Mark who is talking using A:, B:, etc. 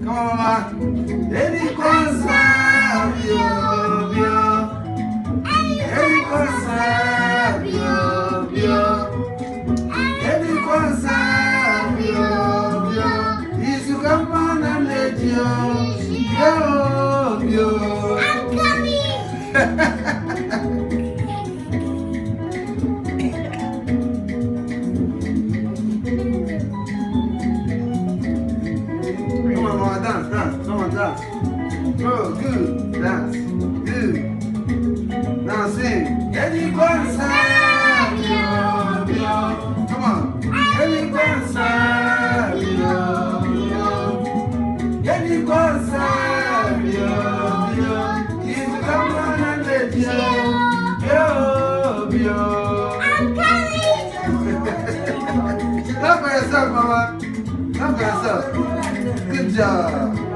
A: Come on, Mama. Any concern, any concern, any concern, is you come on and let you go. I'm coming. Come on, Mama, dance, dance. Come on, dance. Oh, good. Dance. Good. Now sing. Any concern, come on. Any concern, any concern, if you come on and let yo. I'm coming. Clap for yourself, Mama. Clap for yourself. Good job.